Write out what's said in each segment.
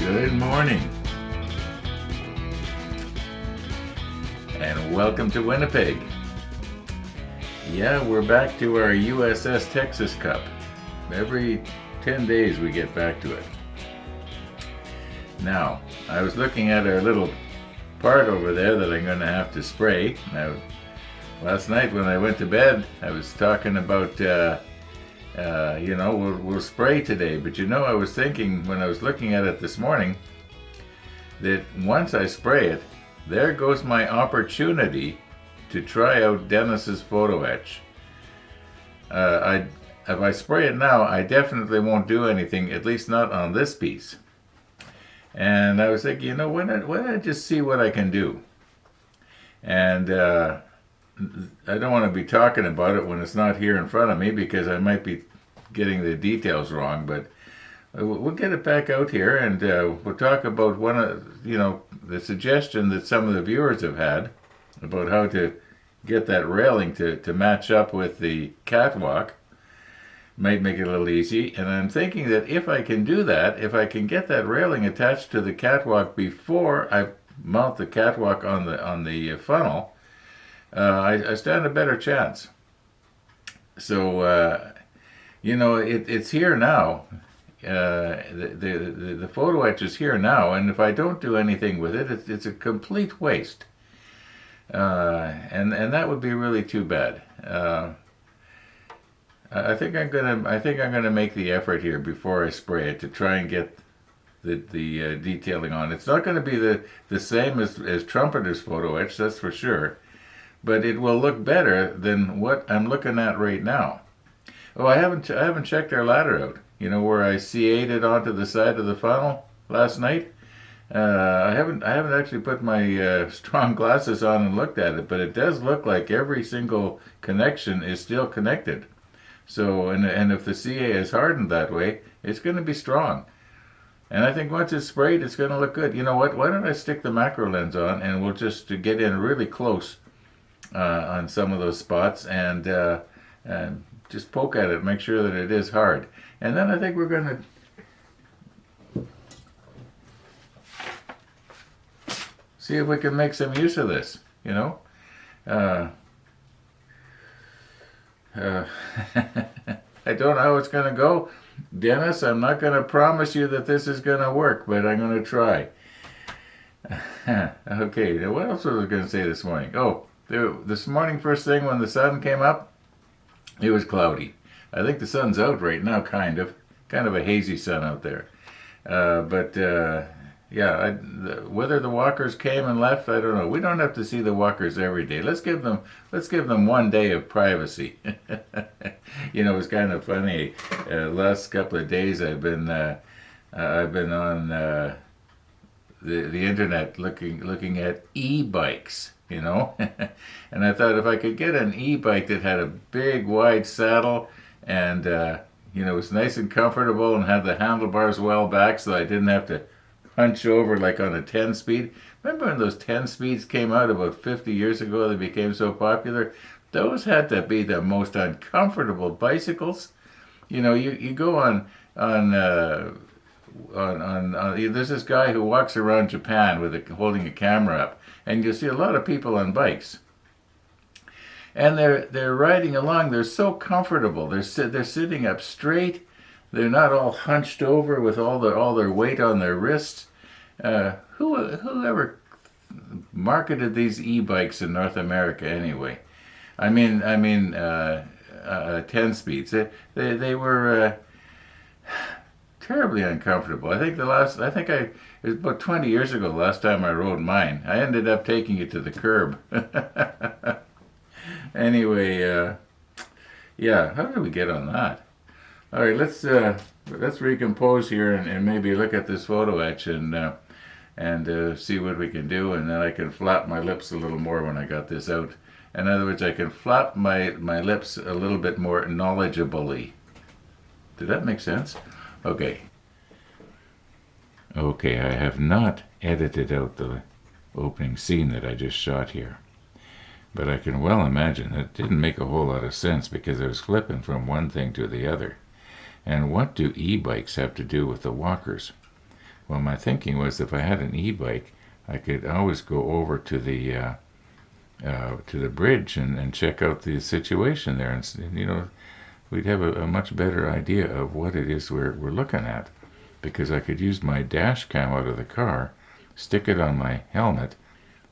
Good morning, and welcome to Winnipeg. Yeah, we're back to our USS Texas Cup. Every 10 days we get back to it. Now, I was looking at our little part over there that I'm going to have to spray. Now, last night when I went to bed, I was talking about, we'll spray today. But I was thinking when I was looking at it this morning that once I spray it, there goes my opportunity to try out Dennis's photo etch. If I spray it now, I definitely won't do anything, at least not on this piece. And I was thinking, why don't I just see what I can do? And I don't want to be talking about it when it's not here in front of me because I might be getting the details wrong, but we'll get it back out here and we'll talk about one of, the suggestion that some of the viewers have had about how to get that railing to match up with the catwalk. Might make it a little easy, and I'm thinking that if I can do that, if I can get that railing attached to the catwalk before I mount the catwalk on the funnel, I stand a better chance. So, it's here now. The photo etch is here now, and if I don't do anything with it, it's a complete waste. And that would be really too bad. I think I'm gonna make the effort here before I spray it to try and get the detailing on. It's not going to be the same as Trumpeter's photo etch, that's for sure, but it will look better than what I'm looking at right now. Oh, I haven't checked our ladder out. Where I CA'd it onto the side of the funnel last night. I haven't actually put my strong glasses on and looked at it, but it does look like every single connection is still connected. So, and if the CA is hardened that way, it's going to be strong. And I think once it's sprayed, it's going to look good. You know what? Why don't I stick the macro lens on and we'll just get in really close on some of those spots and just poke at it, make sure that it is hard. And then I think we're going to see if we can make some use of this, I don't know how it's going to go. Dennis, I'm not going to promise you that this is going to work, but I'm going to try. Okay, now what else was I going to say this morning? Oh, this morning, first thing when the sun came up, it was cloudy. I think the sun's out right now, kind of a hazy sun out there. Whether the walkers came and left, I don't know. We don't have to see the walkers every day. Let's give them one day of privacy. It's kind of funny. Last couple of days, I've been on the internet looking at e-bikes. And I thought if I could get an e-bike that had a big wide saddle and was nice and comfortable and had the handlebars well back, so I didn't have to hunch over like on a 10-speed. Remember when those 10 speeds came out about 50 years ago? They became so popular. Those had to be the most uncomfortable bicycles. You go on there's this guy who walks around Japan holding a camera up, and you see a lot of people on bikes. And they're riding along. They're so comfortable. They're sitting up straight. They're not all hunched over with all their weight on their wrists. Whoever marketed these e-bikes in North America anyway? I mean, 10 speeds. They were terribly uncomfortable. It was about 20 years ago the last time I rode mine. I ended up taking it to the curb. Anyway, how did we get on that? All right, let's recompose here and maybe look at this photo etch and see what we can do, and then I can flap my lips a little more when I got this out. In other words, I can flap my lips a little bit more knowledgeably. Did that make sense? Okay. Okay, I have not edited out the opening scene that I just shot here. But I can well imagine it didn't make a whole lot of sense because I was flipping from one thing to the other. And what do e-bikes have to do with the walkers? Well, my thinking was if I had an e-bike, I could always go over to the bridge and check out the situation there, and we'd have a much better idea of what it is we're looking at, because I could use my dash cam out of the car, stick it on my helmet.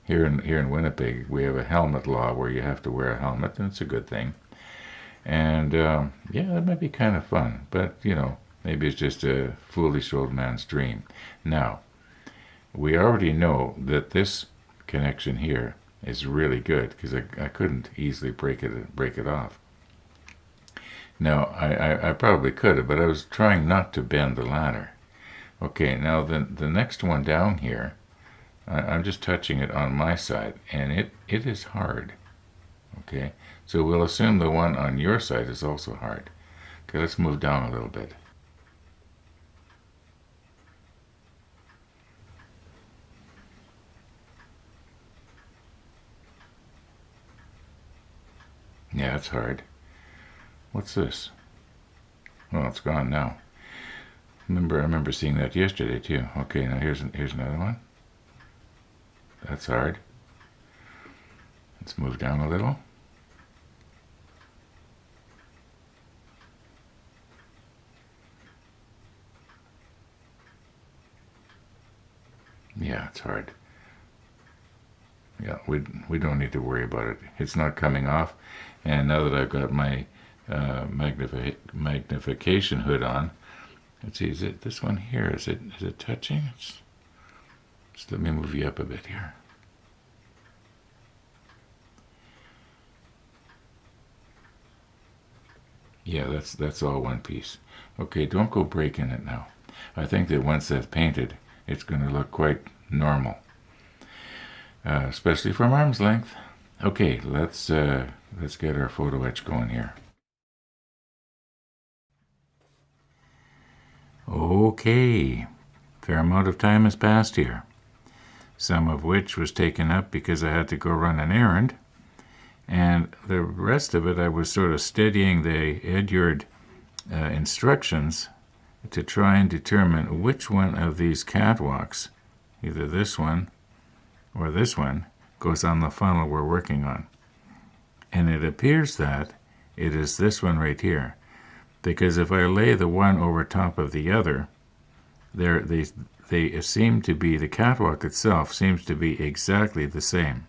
Here in Winnipeg, we have a helmet law where you have to wear a helmet, and it's a good thing. And yeah, that might be kind of fun, but maybe it's just a foolish old man's dream. Now, we already know that this connection here is really good because I couldn't easily break it off. Now, I probably could have, but I was trying not to bend the ladder. Okay, now the next one down here, I'm just touching it on my side, and it is hard. Okay, so we'll assume the one on your side is also hard. Okay, let's move down a little bit. Yeah, it's hard. What's this? Well, it's gone now. I remember seeing that yesterday too. Okay, now here's another one. That's hard. Let's move down a little. Yeah, it's hard. Yeah, we don't need to worry about it. It's not coming off. And now that I've got my magnification hood on, let's see, is it this one here? Is it touching? Just let me move you up a bit here. Yeah, that's all one piece. Okay, don't go breaking it now. I think that once that's painted, it's going to look quite normal, especially from arm's length. Okay, let's get our photo etch going here. Okay, fair amount of time has passed here, some of which was taken up because I had to go run an errand, and the rest of it I was sort of studying the Edyard instructions to try and determine which one of these catwalks, either this one or this one, goes on the funnel we're working on. And it appears that it is this one right here, because if I lay the one over top of the other, they seem to be, the catwalk itself seems to be exactly the same.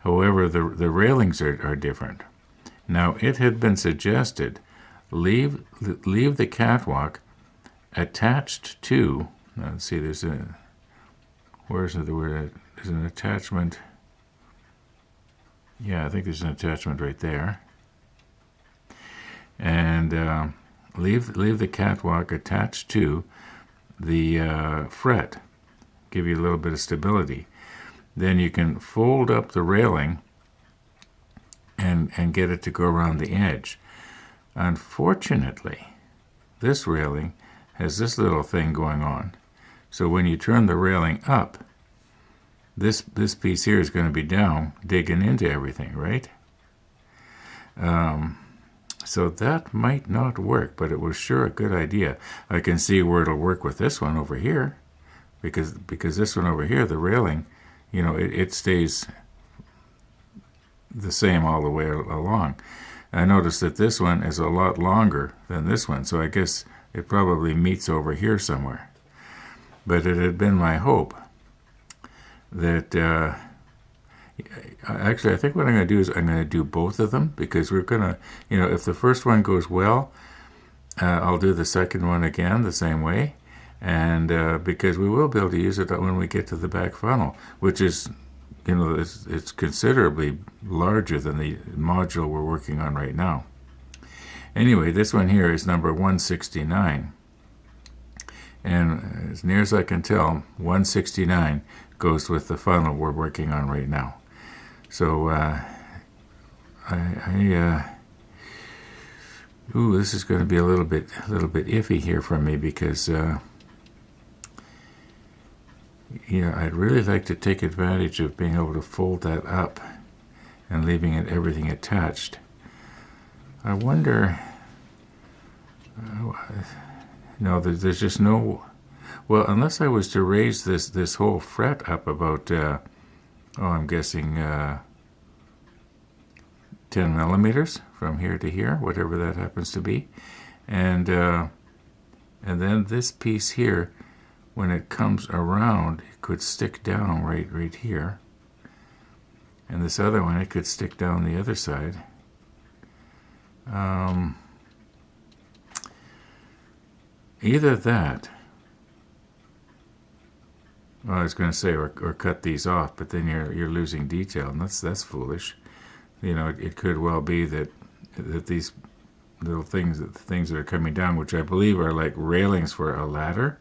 However, the railings are different. Now, it had been suggested, leave the catwalk attached to, let's see, there's an attachment. Yeah, I think there's an attachment right there. And leave the catwalk attached to the fret, give you a little bit of stability. Then you can fold up the railing and get it to go around the edge. Unfortunately, this railing has this little thing going on. So when you turn the railing up, this piece here is going to be down, digging into everything, right? So that might not work, but it was sure a good idea. I can see where it'll work with this one over here, because this one over here, the railing, it stays the same all the way along. I noticed that this one is a lot longer than this one, so I guess it probably meets over here somewhere. But it had been my hope that actually, I think what I'm going to do is I'm going to do both of them, because we're going to, if the first one goes well, I'll do the second one again the same way, and because we will be able to use it when we get to the back funnel, which is, it's considerably larger than the module we're working on right now. Anyway, this one here is number 169, and as near as I can tell, 169 goes with the funnel we're working on right now. So this is going to be a little bit iffy here for me, because I'd really like to take advantage of being able to fold that up and leaving everything attached. I wonder. No, there's just no. Well, unless I was to raise this whole fret up about, I'm guessing 10 millimeters from here to here, whatever that happens to be. And then this piece here, when it comes around, it could stick down right here. And this other one, it could stick down the other side. Either that, well, I was going to say, or cut these off, but then you're losing detail, and that's foolish. You know, it could well be that these little things, the things that are coming down, which I believe are like railings for a ladder.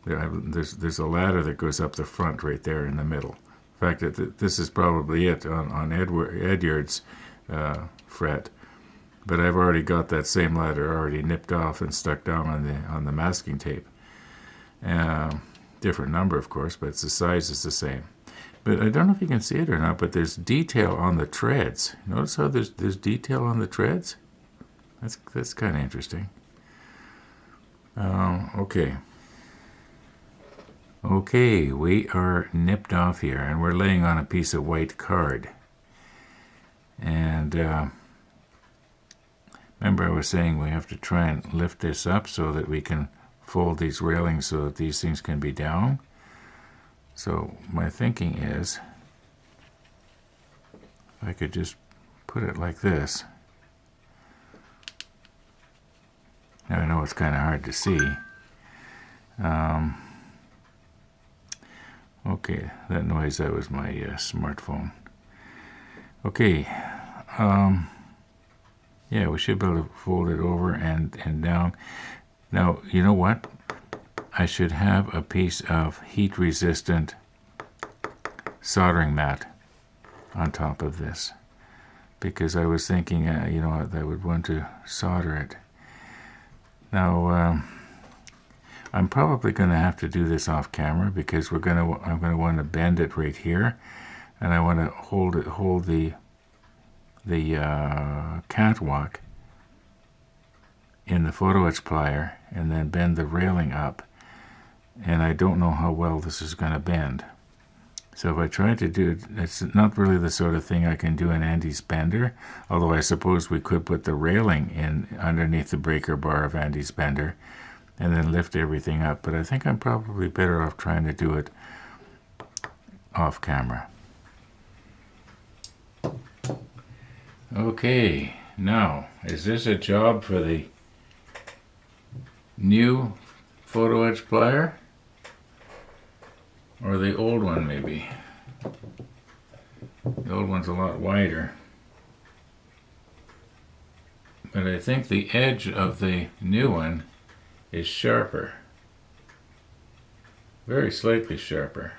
There's a ladder that goes up the front right there in the middle. In fact, this is probably it on Edyard's fret, but I've already got that same ladder already nipped off and stuck down on the masking tape. Different number, of course, but the size is the same. But I don't know if you can see it or not, but there's detail on the treads. Notice how there's detail on the treads? That's kind of interesting. Okay. Okay, we are nipped off here, and we're laying on a piece of white card. And remember I was saying we have to try and lift this up so that we can fold these railings so that these things can be down. So my thinking is, if I could just put it like this. Now I know it's kind of hard to see. Okay, that noise, that was my smartphone. Okay, yeah, we should be able to fold it over and down. Now, you know what? I should have a piece of heat-resistant soldering mat on top of this, because I was thinking, you know, I would want to solder it. Now, I'm probably going to have to do this off camera because I'm going to want to bend it right here, and I want to hold the catwalk in the photo etch plier and then bend the railing up. And I don't know how well this is going to bend. So if I try to do it, it's not really the sort of thing I can do in Andy's bender, although I suppose we could put the railing in underneath the breaker bar of Andy's bender and then lift everything up. But I think I'm probably better off trying to do it off camera. Okay, now, is this a job for the new photo etch plier? Or the old one, maybe? The old one's a lot wider. But I think the edge of the new one is sharper. Very slightly sharper.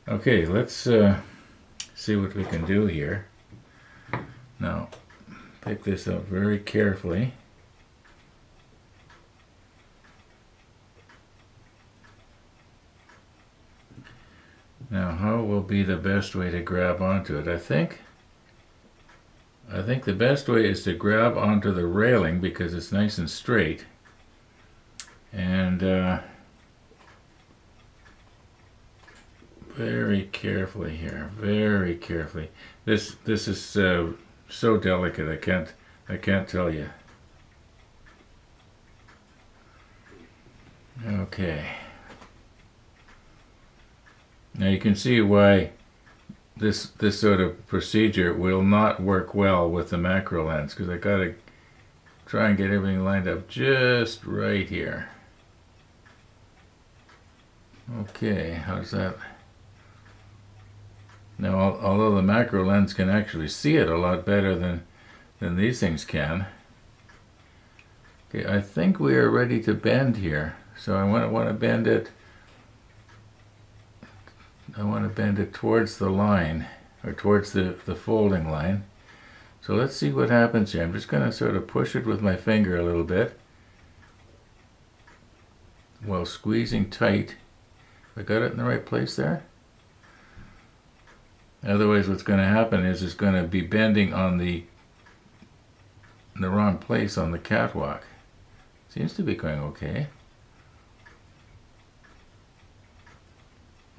Okay, let's see what we can do here. Now, pick this up very carefully. Now, how will be the best way to grab onto it? I think the best way is to grab onto the railing because it's nice and straight. And very carefully here, very carefully. This is so delicate. I can't tell you. Okay. Now you can see why this sort of procedure will not work well with the macro lens, because I got to try and get everything lined up just right here. Okay, how's that? Now, although the macro lens can actually see it a lot better than these things can. Okay, I think we are ready to bend here. So I want to bend it. I want to bend it towards the line, or towards the folding line. So let's see what happens here. I'm just going to sort of push it with my finger a little bit while squeezing tight. I got it in the right place there? Otherwise what's going to happen is it's going to be bending on the wrong place on the catwalk. Seems to be going okay.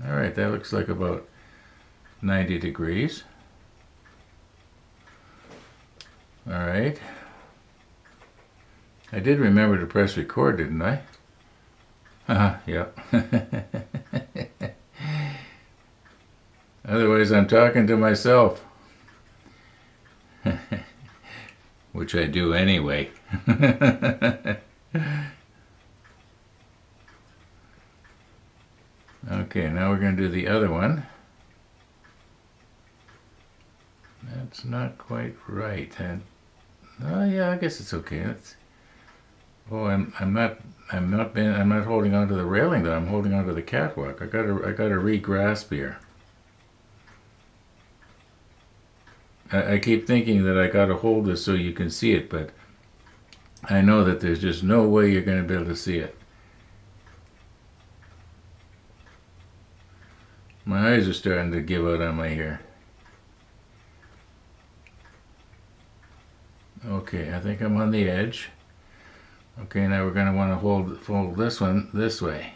All right, that looks like about 90 degrees. All right. I did remember to press record, didn't I? Yeah. Otherwise, I'm talking to myself. Which I do anyway. Okay, now we're going to do the other one. That's not quite right. Oh yeah, I guess it's okay. I'm not holding onto the railing though. I'm holding onto the catwalk. I gotta re-grasp here. I keep thinking that I gotta hold this so you can see it, but I know that there's just no way you're gonna be able to see it. My eyes are starting to give out on my hair. Okay, I think I'm on the edge. Okay, now we're going to want to fold this one this way.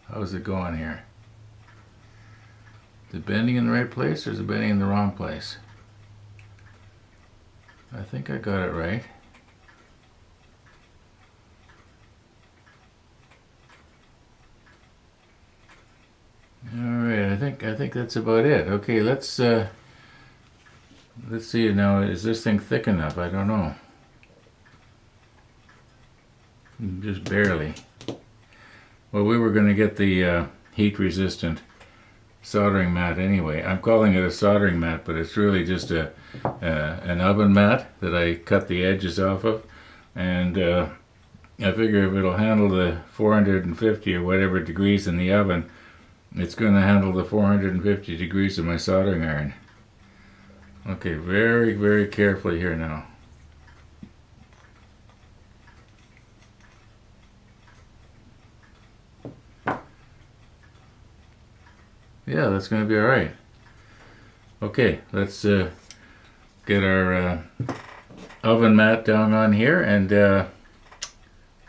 How's it going here? Is it bending in the right place or is it bending in the wrong place? I think I got it right. All right, I think that's about it. Okay, let's see now. Is this thing thick enough? I don't know. Just barely. Well, we were going to get the heat-resistant soldering mat anyway. I'm calling it a soldering mat, but it's really just an oven mat that I cut the edges off of, and I figure if it'll handle the 450 or whatever degrees in the oven, it's going to handle the 450 degrees of my soldering iron. Okay, very, very carefully here now. Yeah, that's going to be all right. Okay, let's get our oven mat down on here and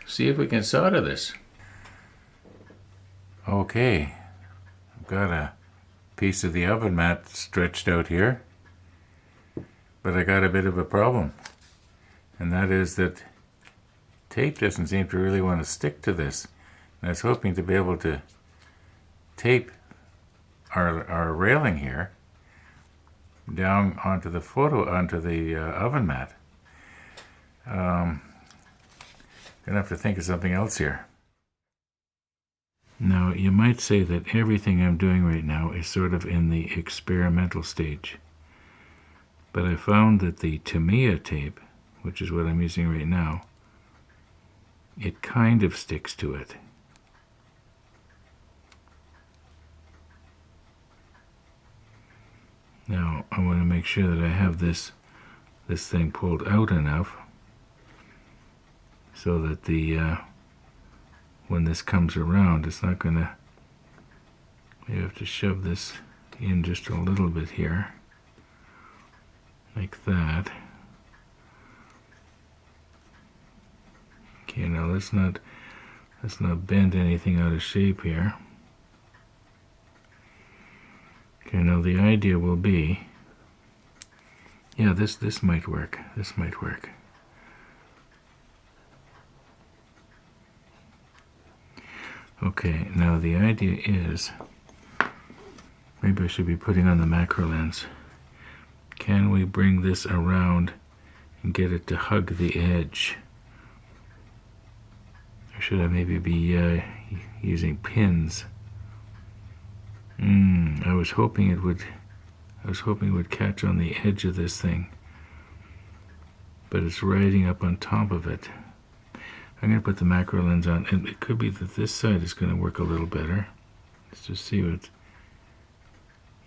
see if we can solder this. Okay, I've got a piece of the oven mat stretched out here, but I got a bit of a problem, and that is that tape doesn't seem to really want to stick to this. And I was hoping to be able to tape our railing here down onto the oven mat. Gonna have to think of something else here. Now, you might say that everything I'm doing right now is sort of in the experimental stage, but I found that the Tamiya tape, which is what I'm using right now, it kind of sticks to it. Now, I want to make sure that I have this thing pulled out enough so that when this comes around, it's not going to... You have to shove this in just a little bit here, like that. Okay, now let's not bend anything out of shape here. Okay, now the idea will be, yeah, this might work. This might work. Okay, now the idea is, maybe I should be putting on the macro lens. Can we bring this around and get it to hug the edge? Or should I maybe be using pins? I was hoping it would catch on the edge of this thing, but it's riding up on top of it. I'm going to put the macro lens on, and it could be that this side is going to work a little better. Let's just see what...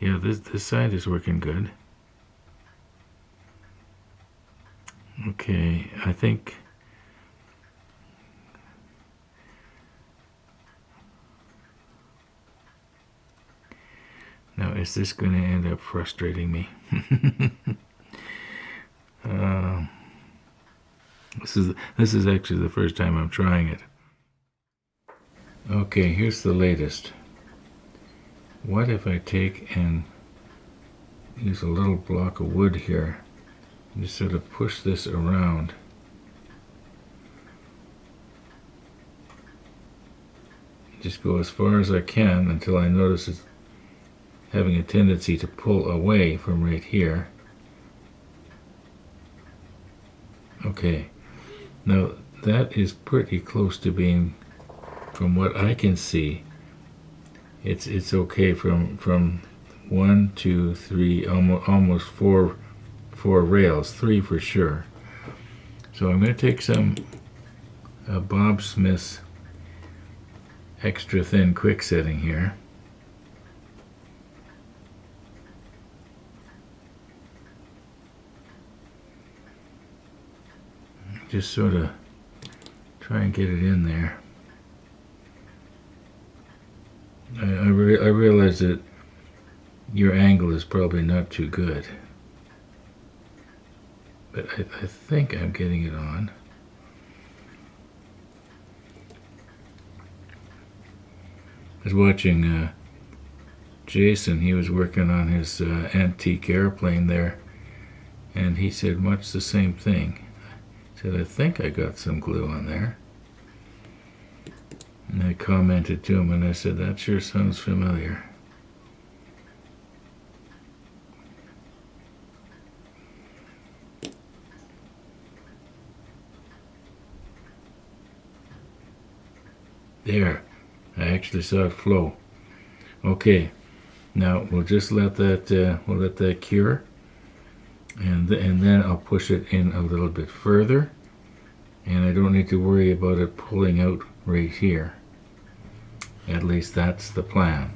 Yeah, this side is working good. Okay, I think... Now, is this going to end up frustrating me? This is actually the first time I'm trying it. Okay, here's the latest. what if I take and use a little block of wood here and just sort of push this around. Just go as far as I can until I notice it's having a tendency to pull away from right here. Okay, now that is pretty close to being, from what I can see, it's okay from 1, 2, 3, almost four rails, 3 for sure. So I'm going to take some Bob Smith's extra thin quick setting here. Just sort of try and get it in there. I realize that your angle is probably not too good, but I think I'm getting it on. I was watching Jason. He was working on his antique airplane there, and he said much the same thing. He said, I think I got some glue on there. And I commented to him and I said, that sure sounds familiar. There, I actually saw it flow. Okay, now we'll just let that cure, and then I'll push it in a little bit further, and I don't need to worry about it pulling out right here. At least that's the plan.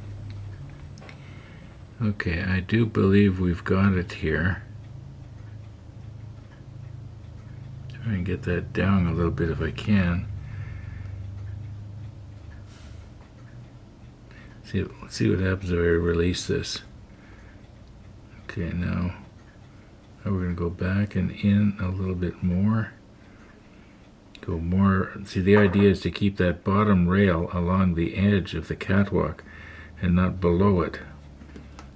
Okay, I do believe we've got it here. Try and get that down a little bit if I can. Let's see what happens if I release this. Okay, now we're going to go back and in a little bit more. Go more. See, the idea is to keep that bottom rail along the edge of the catwalk and not below it.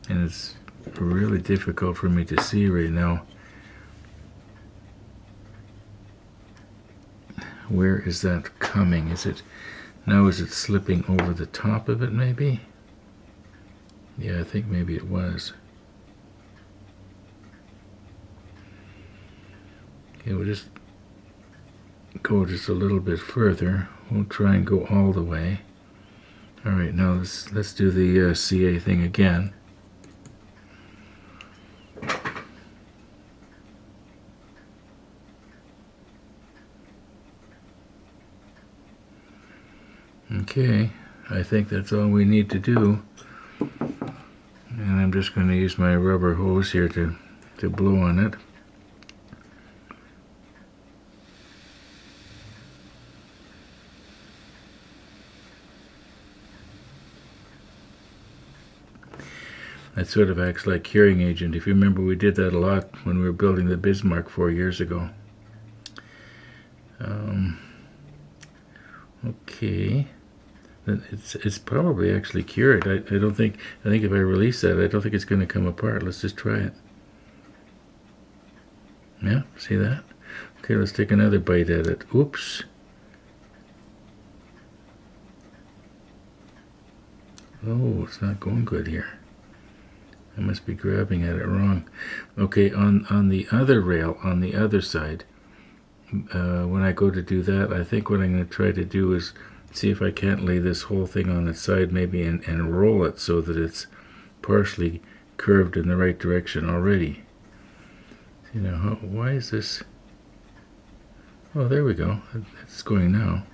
And it's really difficult for me to see right now. Where is that coming? Is it slipping over the top of it maybe? Yeah, I think maybe it was. Okay, we'll just go just a little bit further. We'll try and go all the way. All right, now let's do the CA thing again. Okay, I think that's all we need to do. And I'm just going to use my rubber hose here to blow on it. That sort of acts like curing agent. If you remember, we did that a lot when we were building the Bismarck 4 years ago. Okay. It's probably actually cured. I think if I release that, I don't think it's going to come apart. Let's just try it. Yeah, see that? Okay, let's take another bite at it. Oops. Oh, it's not going good here. I must be grabbing at it wrong. Okay, on the other rail, on the other side, when I go to do that, I think what I'm going to try to do is see if I can't lay this whole thing on its side maybe and roll it so that it's partially curved in the right direction already. You know, why is this? Oh, there we go. It's going now.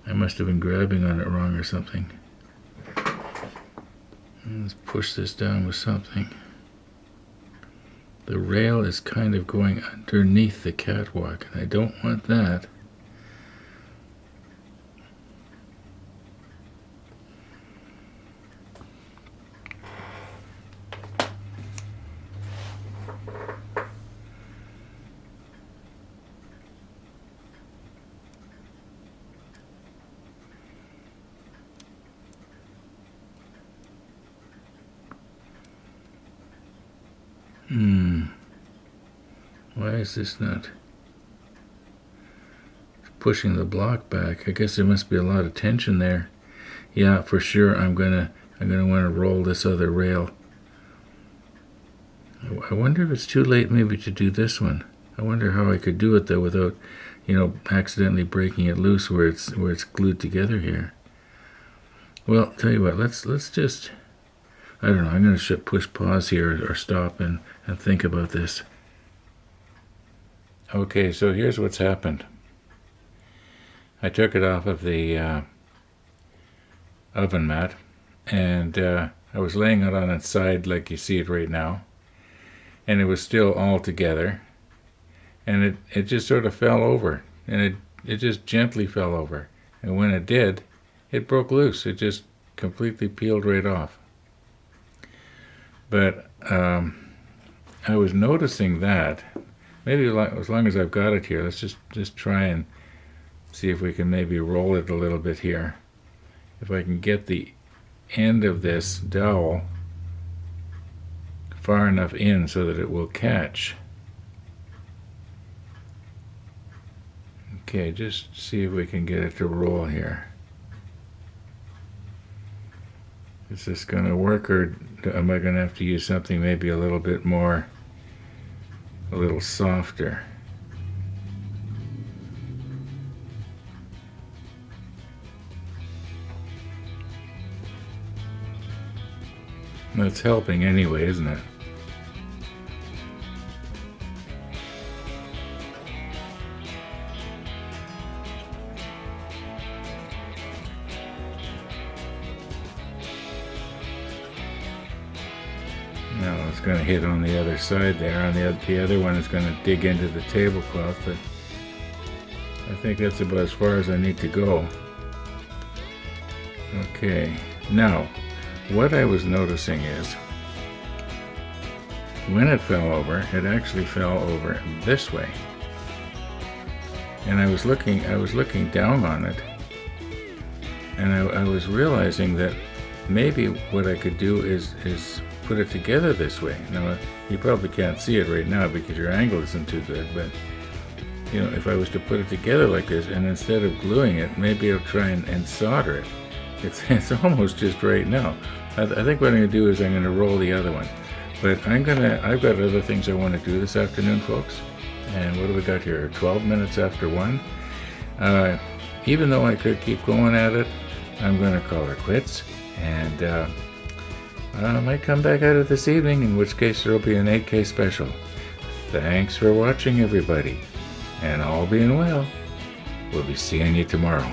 I must have been grabbing on it wrong or something. Let's push this down with something. The rail is kind of going underneath the catwalk, and I don't want that. Why is this not pushing the block back? I guess there must be a lot of tension there. Yeah, for sure. I'm gonna want to roll this other rail. I wonder if it's too late maybe to do this one. I wonder how I could do it though without, accidentally breaking it loose where it's glued together here. Well, tell you what, let's just, I don't know, I'm going to push pause here or stop and think about this. Okay, so here's what's happened. I took it off of the oven mat, and I was laying it on its side like you see it right now, and it was still all together, and it just sort of fell over, and it just gently fell over, and when it did, it broke loose. It just completely peeled right off. But I was noticing that, maybe as long as I've got it here, let's just try and see if we can maybe roll it a little bit here. If I can get the end of this dowel far enough in so that it will catch. Okay, just see if we can get it to roll here. Is this going to work, or am I going to have to use something maybe a little bit more, a little softer? That's helping anyway, isn't it? Now it's going to hit on the other side there. On the other one is going to dig into the tablecloth, but I think that's about as far as I need to go. Okay, now what I was noticing is when it fell over, it actually fell over this way, and I was looking down on it, and I was realizing that maybe what I could do is put it together this way. Now you probably can't see it right now because your angle isn't too good, but if I was to put it together like this, and instead of gluing it, maybe I'll try and solder it. It's almost just right now. I think what I'm going to do is I'm going to roll the other one. But I've got other things I want to do this afternoon, folks. And what do we got here? 12 minutes after 1. Even though I could keep going at it, I'm going to call her quits. And I might come back at it this evening, in which case there will be an 8K special. Thanks for watching, everybody. And all being well, we'll be seeing you tomorrow.